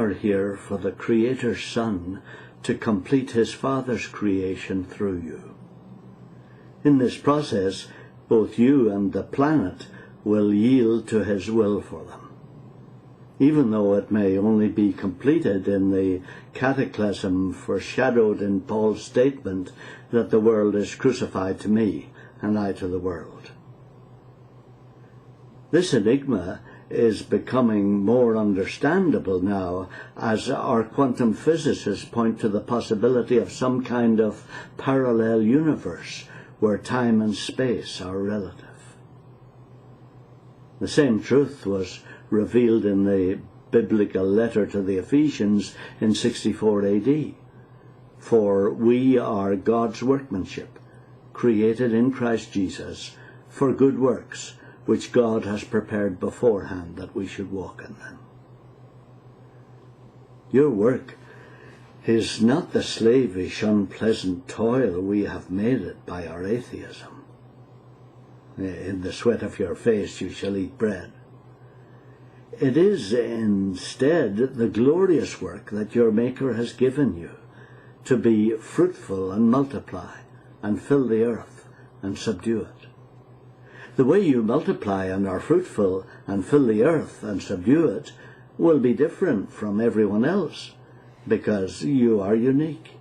are here for the Creator's Son to complete his Father's creation through you. In this process, both you and the planet will yield to his will for them, even though it may only be completed in the cataclysm foreshadowed in Paul's statement that the world is crucified to me and I to the world. This enigma is becoming more understandable now as our quantum physicists point to the possibility of some kind of parallel universe where time and space are relative. The same truth was revealed in the biblical letter to the Ephesians in 64 AD. For we are God's workmanship, created in Christ Jesus for good works, which God has prepared beforehand that we should walk in them. Your work is not the slavish, unpleasant toil we have made it by our atheism. In the sweat of your face you shall eat bread. It is instead the glorious work that your Maker has given you, to be fruitful and multiply, and fill the earth and subdue it. The way you multiply and are fruitful and fill the earth and subdue it will be different from everyone else, because you are unique.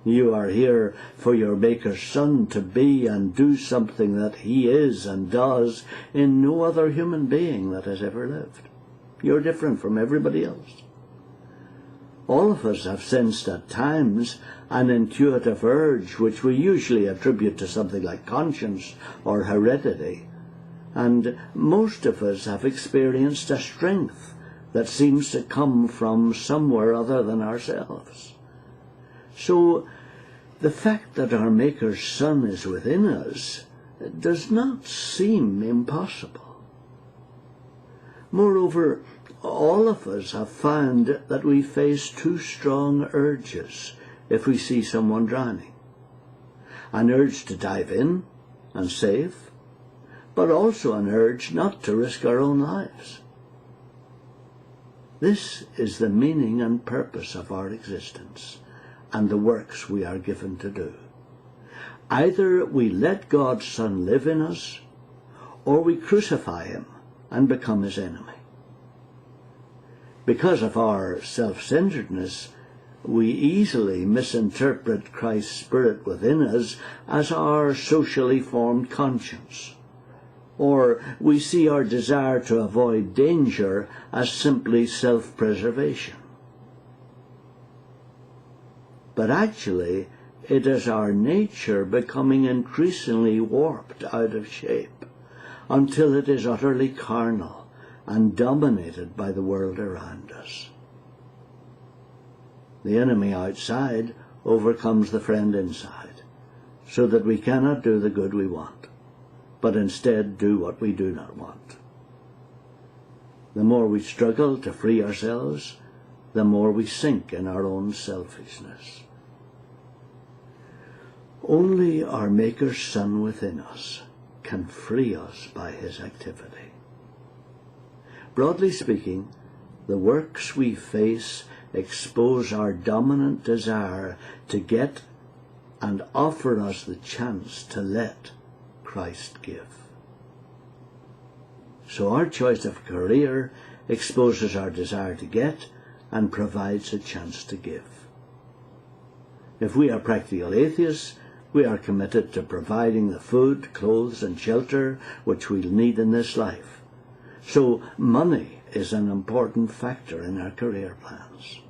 You are here for your Maker's Son to be and do something that he is and does in no other human being that has ever lived. You're different from everybody else. All of us have sensed at times an intuitive urge which we usually attribute to something like conscience or heredity, and most of us have experienced a strength that seems to come from somewhere other than ourselves. So the fact that our Maker's Son is within us does not seem impossible. Moreover, all of us have found that we face two strong urges if we see someone drowning. An urge to dive in and save, but also an urge not to risk our own lives. This is the meaning and purpose of our existence and the works we are given to do. Either we let God's Son live in us, or we crucify him and become his enemy. Because of our self-centeredness, we easily misinterpret Christ's Spirit within us as our socially formed conscience, or we see our desire to avoid danger as simply self-preservation. But actually, it is our nature becoming increasingly warped out of shape until it is utterly carnal and dominated by the world around us. The enemy outside overcomes the friend inside, so that we cannot do the good we want, but instead do what we do not want. The more we struggle to free ourselves, the more we sink in our own selfishness. Only our Maker's Son within us can free us by his activity. Broadly speaking, the works we face expose our dominant desire to get and offer us the chance to let Christ give. So our choice of career exposes our desire to get and provides a chance to give. If we are practical atheists, we are committed to providing the food, clothes and shelter which we'll need in this life. So money is an important factor in our career plans.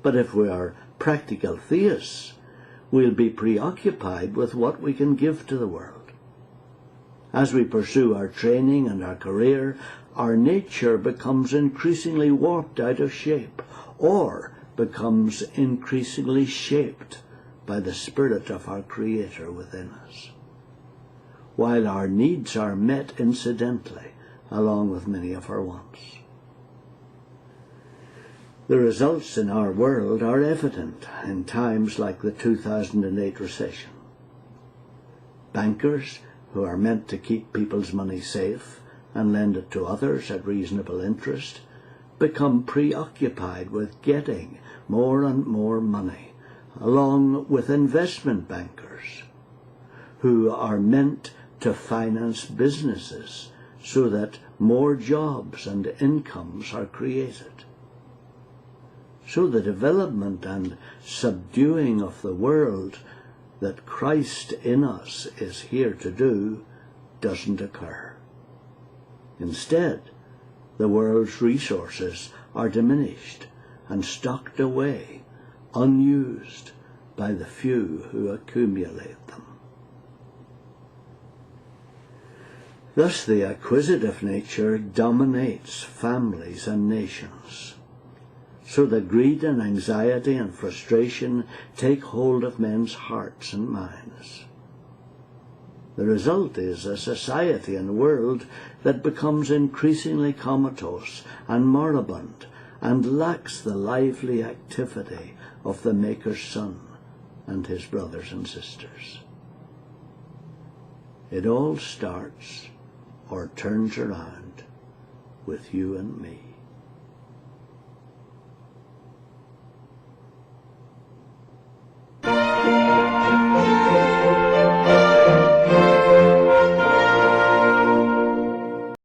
But if we are practical theists, we'll be preoccupied with what we can give to the world. As we pursue our training and our career, our nature becomes increasingly warped out of shape, or becomes increasingly shaped by the Spirit of our Creator within us, while our needs are met incidentally, along with many of our wants. The results in our world are evident in times like the 2008 recession. Bankers, who are meant to keep people's money safe and lend it to others at reasonable interest, become preoccupied with getting more and more money, along with investment bankers who are meant to finance businesses so that more jobs and incomes are created. So the development and subduing of the world that Christ in us is here to do doesn't occur. Instead, the world's resources are diminished and stocked away, unused by the few who accumulate them. Thus the acquisitive nature dominates families and nations. So that greed and anxiety and frustration take hold of men's hearts and minds. The result is a society and world that becomes increasingly comatose and moribund and lacks the lively activity of the Maker's Son and his brothers and sisters. It all starts or turns around with you and me.